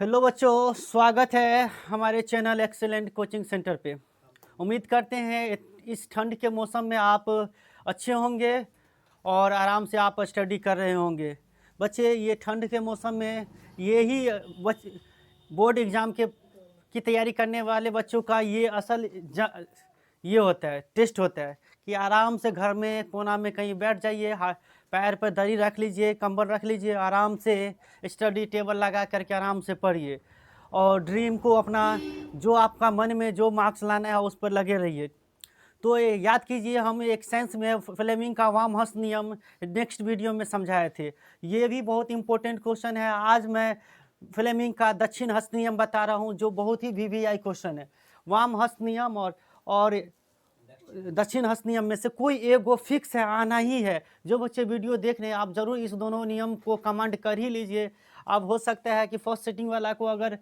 Hello बच्चों, स्वागत है हमारे चैनल एक्सेलेंट कोचिंग सेंटर पे। उम्मीद करते हैं इस ठंड के मौसम में आप अच्छे होंगे और आराम से आप स्टडी कर रहे होंगे। बच्चे, ये ठंड के मौसम में यही बोर्ड एग्ज़ाम की तैयारी करने वाले बच्चों का ये असल ये होता है, टेस्ट होता है कि आराम से घर में कोना में कहीं बैठ जाइए, पैर पर दरी रख लीजिए, कंबल रख लीजिए, आराम से स्टडी टेबल लगा करके आराम से पढ़िए और ड्रीम को अपना जो आपका मन में जो मार्क्स लाना है उस पर लगे रहिए। तो ये याद कीजिए, हम एक साइंस में फ्लेमिंग का वाम हस्त नियम नेक्स्ट वीडियो में समझाए थे। ये भी बहुत इंपॉर्टेंट क्वेश्चन है। आज मैं फ्लेमिंग का दक्षिण हस्त नियम बता रहा हूँ, जो बहुत ही वीवीआई क्वेश्चन है। वाम हस्त नियम और दक्षिण हस्त नियम में से कोई एक वो फिक्स है, आना ही है। जो बच्चे वीडियो देख रहे हैं, आप ज़रूर इस दोनों नियम को कमांड कर ही लीजिए। अब हो सकता है कि फर्स्ट सेटिंग वाला को अगर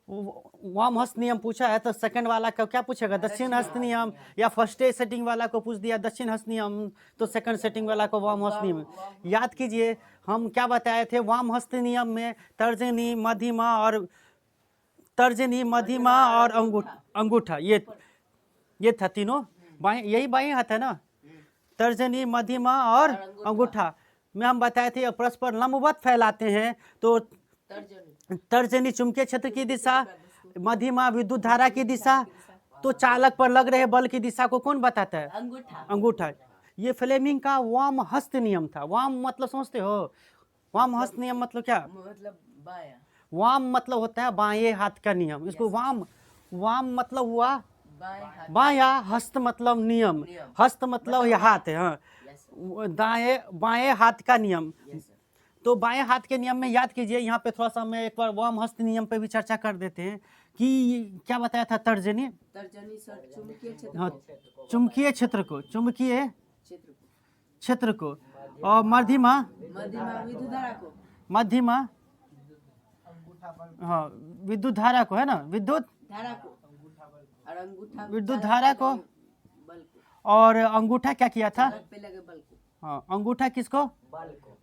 वाम हस्त नियम पूछा है तो सेकंड वाला का क्या पूछेगा, दक्षिण हस्त नियम, या फर्स्ट सेटिंग वाला को पूछ दिया दक्षिण हस्त नियम तो सेकंड सेटिंग वाला को वाम हस्त नियम। याद कीजिए, हम क्या बताए थे वाम हस्त नियम में तर्जनी, मध्यमा और अंगूठा ये था तीनों। बाएं, यही बाएं हाथ है ना, तर्जनी, मध्यमा और अंगूठा में हम बताए थे परस्पर लंबवत फैलाते हैं तो तर्जनी चुंबकीय क्षेत्र की दिशा, मध्यमा विद्युत धारा की दिशा, तो चालक पर लग रहे बल की दिशा को कौन बताता है, अंगूठा। ये फ्लेमिंग का वाम हस्त नियम था। वाम मतलब समझते हो, वाम हस्त नियम मतलब क्या, मतलब बाया। वाम मतलब होता है बाएं हाथ का नियम। इसको वाम मतलब हुआ बाया, हस्त मतलब नियम, हस्त मतलब ये हाथ है, हाँ, बाएं हाथ का नियम। तो बाएं हाथ के नियम में याद कीजिए, यहाँ पे थोड़ा सा मैं एक बार वाम हस्त नियम पे भी चर्चा कर देते हैं कि क्या बताया था। तर्जनी चुंबकीय क्षेत्र को, और मध्यमा हाँ विद्युत धारा को, है ना, विद्युत धारा को, और अंगूठा क्या किया था, हाँ अंगूठा किसको,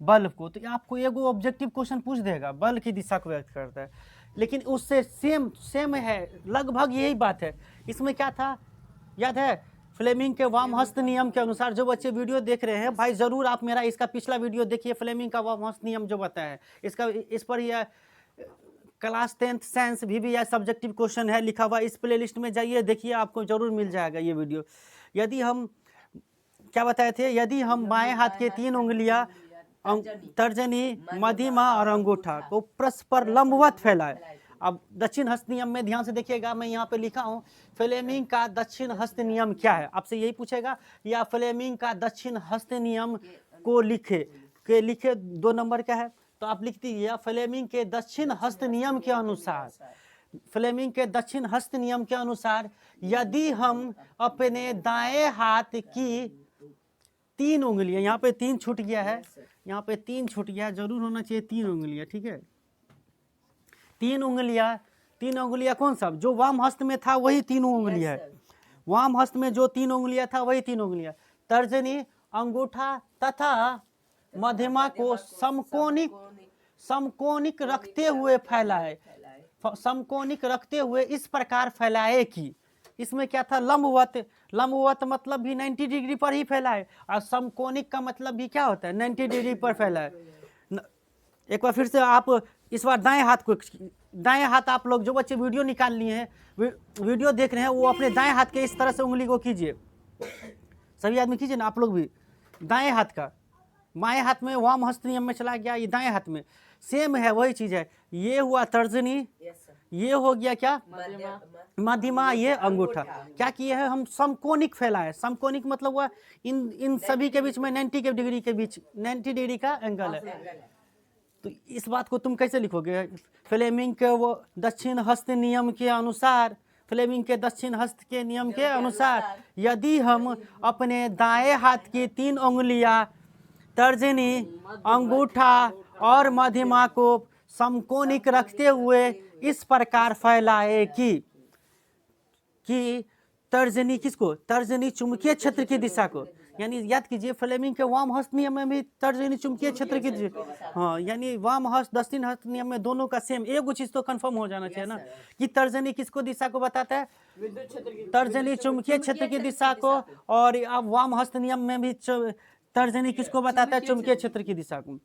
बल्ब को। तो आपको एगो ऑब्जेक्टिव क्वेश्चन पूछ देगा, बल की दिशा को व्यक्त करता है, लेकिन उससे सेम है, लगभग यही बात है। इसमें क्या था याद है, फ्लेमिंग के वाम हस्त नियम के अनुसार। जो बच्चे वीडियो देख रहे हैं भाई, जरूर आप मेरा इसका पिछला वीडियो देखिए, फ्लेमिंग का वाम हस्त नियम जो बताया है, इस पर यह क्लास 10th साइंस भी या सब्जेक्टिव क्वेश्चन है लिखा हुआ। इस प्ले लिस्ट में जाइए, देखिए, आपको जरूर मिल जाएगा ये वीडियो। यदि हम क्या बताए थे, यदि हम बाएं हाथ के 3 उंगलियां तर्जनी, मध्यमा और अंगूठा को परस्पर लंबवत फैलाए। अब दक्षिण हस्त नियम में ध्यान से देखिएगा, मैं यहाँ पे लिखा हूँ फ्लेमिंग का दक्षिण हस्त नियम क्या है। आपसे यही पूछेगा, या फ्लेमिंग का दक्षिण हस्त नियम को लिखे 2 नंबर क्या है, तो आप लिख दीजिए फ्लेमिंग के दक्षिण हस्त नियम के अनुसार। फ्लेमिंग के दक्षिण हस्त नियम के अनुसार यदि हम अपने दाएं हाथ की 3 उंगलियां, यहाँ पे 3 छूट गया है, यहाँ पे 3 छूट गया, जरूर होना चाहिए 3 उंगलियां, ठीक है। 3 उंगलियां कौन सा, जो वाम हस्त में था वही 3 उंगलियां है। वाम हस्त में जो 3 उंगलियां था वही 3 उंगलियां, तर्जनी, अंगूठा तथा मध्यमा को समकोणिक रखते हुए फैलाए। समकोणिक रखते हुए इस प्रकार फैलाए कि, इसमें क्या था, लंबवत मतलब भी 90 डिग्री पर ही फैलाए, और समकोणिक का मतलब भी क्या होता है, 90 डिग्री पर फैलाए। एक बार फिर से आप इस बार दाएं हाथ आप लोग जो बच्चे वीडियो निकाल लिए हैं, वीडियो देख रहे हैं, वो अपने दाएं हाथ के इस तरह से उंगली को कीजिए, सभी आदमी कीजिए ना, आप लोग भी दाएं हाथ का। बाएं हाथ में वाम हस्त नियम में चला गया, ये दाएं हाथ में सेम है, वही चीज है। ये हुआ तर्जनी, ये हो गया क्या, मध्यमा, ये अंगूठा। क्या किए हैं हम, समकोणिक फैलाए। समकोणिक मतलब हुआ इन सभी के बीच में 90 डिग्री के बीच 90 डिग्री का एंगल है। तो इस बात को तुम कैसे लिखोगे, फ्लेमिंग के वो दक्षिण हस्त नियम के अनुसार, फ्लेमिंग के दक्षिण हस्त के नियम के अनुसार यदि हम अपने दाएं हाथ की 3 उंगलियां तर्जनी, अंगूठा और मध्यमा को समकोणिक रखते हुए इस प्रकार फैलाए कि तर्जनी किसको, तर्जनी चुंबकीय क्षेत्र की दिशा को, यानी याद कीजिए फ्लेमिंग के वाम हस्त नियम में भी तर्जनी चुंबकीय क्षेत्र की, हाँ यानी वाम हस्त दक्षिण हस्त नियम में दोनों का सेम एक चीज तो कंफर्म हो जाना चाहिए ना कि तर्जनी किसको दिशा को बताता है, तर्जनी चुंबकीय क्षेत्र की दिशा को, और अब वाम हस्त नियम में भी तर्जनी किसको बताता है, चुंबकीय क्षेत्र की दिशा को।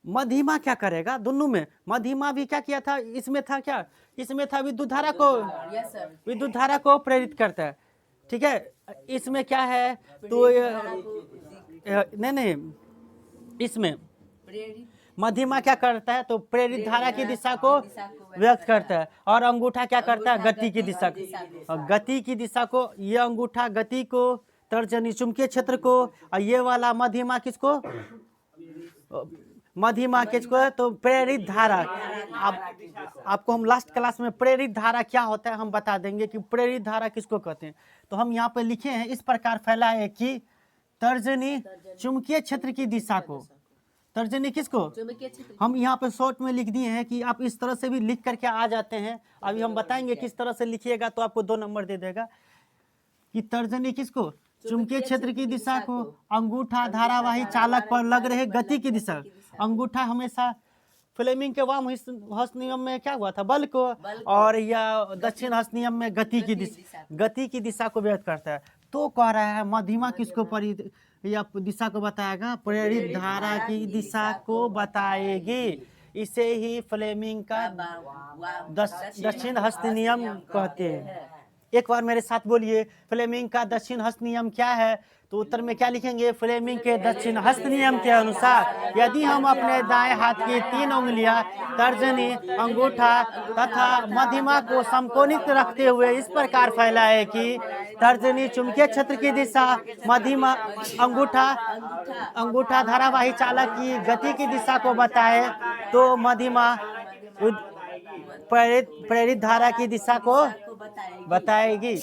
मध्यमा क्या करेगा दोनों में, मध्यमा भी क्या किया था, इसमें था क्या, इसमें था विद्युत धारा को प्रेरित करता है, ठीक है। इसमें क्या है तो नहीं इसमें मध्यमा क्या करता है तो प्रेरित धारा की दिशा को व्यक्त करता है, और अंगूठा क्या करता है, गति की दिशा को, गति की दिशा को, ये अंगूठा गति को, तर्जनी चुंबकीय क्षेत्र को, और ये वाला मध्यमा किसको, मध्यमा किसको है तो प्रेरित धारा। आपको हम लास्ट क्लास में प्रेरित धारा क्या होता है हम बता देंगे कि प्रेरित धारा किसको कहते हैं। तो हम यहाँ पे लिखे हैं इस प्रकार फैला है कि तर्जनी चुंबकीय क्षेत्र की दिशा को, तर्जनी किसको, हम यहाँ पे शॉर्ट में लिख दिए हैं कि आप इस तरह से भी लिख करके आ जाते हैं। अभी हम बताएंगे किस तरह से लिखिएगा तो आपको 2 नंबर दे देगा कि तर्जनी किसको, चुंबकीय क्षेत्र की दिशा को, अंगूठा धारावाही चालक पर लग रहे गति की दिशा, अंगूठा हमेशा फ्लेमिंग के वाम हस्त नियम में क्या हुआ था, बल को, और या दक्षिण हस्त नियम में गति की दिशा को व्यक्त करता है। तो कह रहा है मध्यमा किसको या दिशा को बताएगा, प्रेरित धारा की दिशा को बताएगी। इसे ही फ्लेमिंग का दक्षिण हस्त नियम कहते हैं। एक बार मेरे साथ बोलिए, फ्लेमिंग का दक्षिण हस्त नियम क्या है, तो उत्तर में क्या लिखेंगे, फ्लेमिंग के दक्षिण हस्त नियम के अनुसार यदि हम अपने दाएं हाथ की 3 उंगलियां तर्जनी, अंगूठा तथा मध्यमा को समकोणित रखते हुए इस प्रकार फैलाए कि तर्जनी चुंबकीय क्षेत्र की दिशा, मध्यमा अंगूठा धारावाही चालक की गति की दिशा को बताए, तो मध्यमा प्रेरित धारा की दिशा को बताएगी।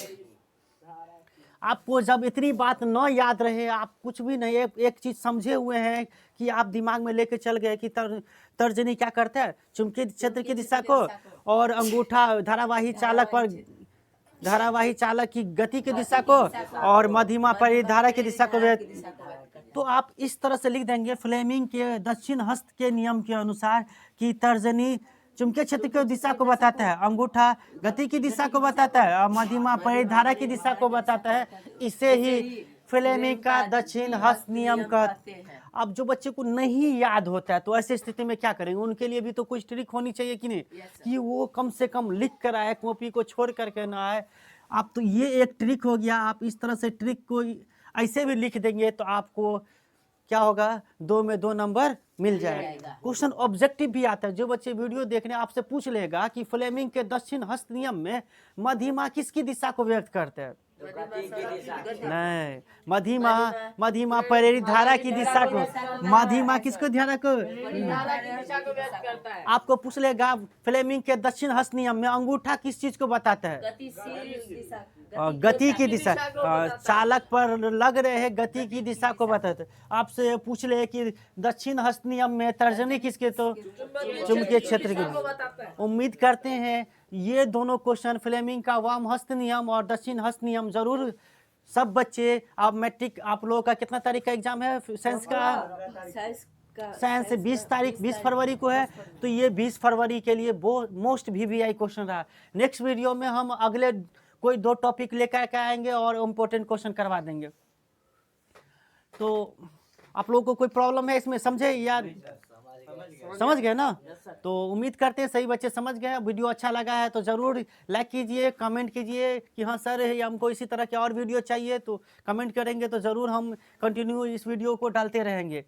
आपको जब इतनी बात न याद रहे, आप कुछ भी नहीं, एक चीज समझे हुए हैं कि आप दिमाग में लेके चल गए कि तर्जनी क्या करता है, चुंबकीय क्षेत्र की दिशा को, और अंगूठा धारावाही चालक की गति की दिशा को, और मध्यमा प्रेरित धारा की दिशा को। तो आप इस तरह से लिख देंगे, फ्लेमिंग के दक्षिण हस्त के नियम के अनुसार कि तर्जनी चुंबकीय क्षेत्र की दिशा को बताता है, अंगूठा गति की दिशा को बताता है, और मध्यमा प्रेरित धारा की दिशा को बताता है। इसे ही फ्लेमिंग का दक्षिण हस्त नियम कहते हैं। अब जो बच्चे को नहीं याद होता है तो ऐसी स्थिति में क्या करेंगे, उनके लिए भी तो कुछ ट्रिक होनी चाहिए कि नहीं, कि वो कम से कम लिख कर आए, कॉपी को छोड़ करके ना आए। आप तो ये एक ट्रिक हो गया, आप इस तरह से ट्रिक को ऐसे भी लिख देंगे तो आपको क्या होगा, 2 में 2 नंबर मिल जाएगा। क्वेश्चन ऑब्जेक्टिव भी आता है, जो बच्चे वीडियो देखने आपसे पूछ लेगा कि फ्लेमिंग के दक्षिण हस्त नियम में मध्यमा किसकी दिशा को व्यक्त करते हैं, नहीं, मध्यमा प्रेरित धारा की दिशा को, मध्यमा किसको धारा को, आपको पूछ लेगा फ्लेमिंग के दक्षिण हस्त नियम में अंगूठा किस चीज को बताता है, गति की दिशा, चालक पर लग रहे गति की दिशा को बताते। आपसे पूछ ले कि दक्षिण हस्त नियम में तर्जनी किसके, तो चुंबकीय क्षेत्र की। उम्मीद करते हैं ये दोनों क्वेश्चन फ्लेमिंग का वाम हस्त नियम और दक्षिण हस्त नियम जरूर सब बच्चे, आप मैट्रिक, आप लोगों का कितना तारीख का एग्जाम है साइंस का, साइंस 20 फरवरी को है, तो ये 20 फरवरी के लिए मोस्ट VVI क्वेश्चन रहा। नेक्स्ट वीडियो में हम अगले कोई 2 टॉपिक लेकर के आएंगे और इम्पोर्टेंट क्वेश्चन करवा देंगे। तो आप लोगों को कोई प्रॉब्लम है इसमें, समझे यार, समझ गए ना? तो उम्मीद करते हैं सही बच्चे समझ गए। वीडियो अच्छा लगा है तो जरूर लाइक कीजिए, कमेंट कीजिए कि हाँ सर हमको इसी तरह के और वीडियो चाहिए, तो कमेंट करेंगे तो जरूर हम कंटिन्यू इस वीडियो को डालते रहेंगे।